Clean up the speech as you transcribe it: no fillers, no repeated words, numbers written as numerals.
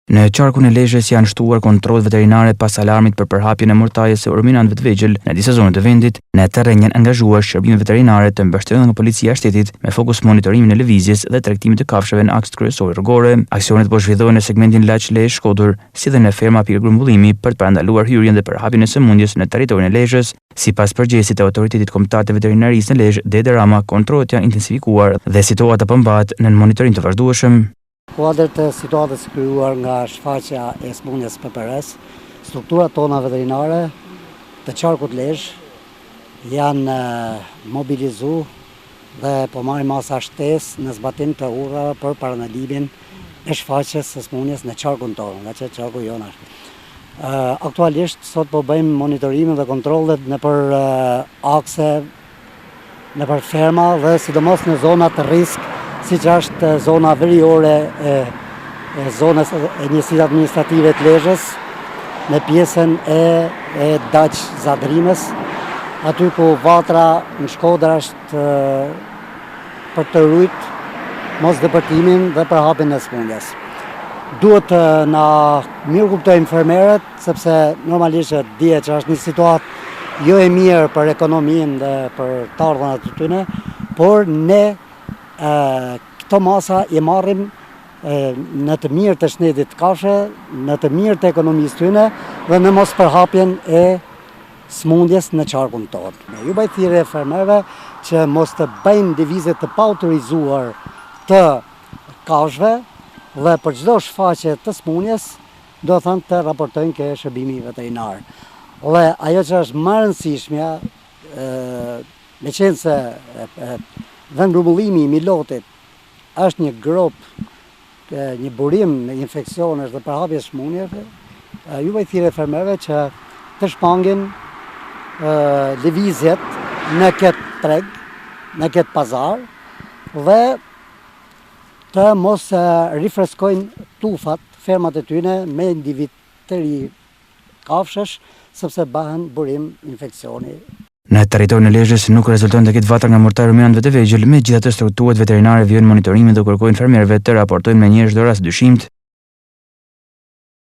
Në qarkun e Lezhës janë shtuar kontrollet veterinare pas alarmit për përhapjen e mortajës së urminantëve të vegjël në disa zona të vendit. Në terren janë angazhuar shërbime veterinare të mbështetur nga Policia e Shtetit me fokus monitorimin e lëvizjes dhe tregtimit të kafshëve në aks kryesor rrugore. Aksionet po zhvillohen në segmentin Laç-Lezhë Shkodër, si dhe në ferma Pir Grumbullimi për të parandaluar hyrjen dhe përhapjen e sëmundjes në territorin e Lezhës. Sipas përgjegjësit të Autoritetit Kombëtar të Veterinarisë në Lezhë, Dede Rama, kontrollet janë intensifikuar dhe situata po mbahet në monitorim të vazhdueshëm. Kuadër të situatës krijuar nga shfaqja e sëmundjes PPRS, strukturat tona veterinare të qarkut Lezhë janë mobilizuar dhe po marrin masa shtesë në zbatim të urrave për parandalimin e shfaqjes së sëmundjes në qarkun tonë, nga që qarku jonë është. Aktualisht sot po bëjmë monitorimin dhe kontrollet nëpër akse, nëpër ferma dhe sidomos në zona të risk, siç është zona veriore e zonës e njësisë administrative të Lezhës, në pjesën e Daç Zadrimës, aty ku vatra në Shkodër është për të rujt mos depërtimin dhe përhapjen e sëmundjes. Duhet na mirë kuptojnë fermerët, sepse normalisht dihet që është një situatë jo e mirë për ekonominë dhe për të ardhurat e tyre, por ne këto masa i marrim në të mirë të shtetit kafshë, në të mirë të ekonomisë tyre dhe në mos përhapjen e sëmundjes në qarkun tonë. Ju bëj thirrje fermerëve që mos të bëjnë lëvizje të paautorizuar të kafshëve dhe për çdo shfaqje të sëmundjes do thënë të raportojnë ke shërbimi veterinar. Dhe ajo që është më e rëndësishmja, meqense vend grumbullimi i Milotit është një grop, një burim me infeksionesh dhe përhapjes sëmundjeve, ju bëj thirrje fermerëve që të shpangin lëvizjet në këtë treg, në këtë pazar dhe të mos rifreskojnë tufat, fermat e tyre me individ të ri kafshësh, sepse bëhen burim infeksioni. Në territorin e Lezhës nuk rezulton të ketë vatra nga mortaja e ruminantëve të vegjël, megjithatë strukturat veterinare vijnë monitorimin dhe kërkojnë fermerëve të raportojnë menjëherë çdo rast dyshim.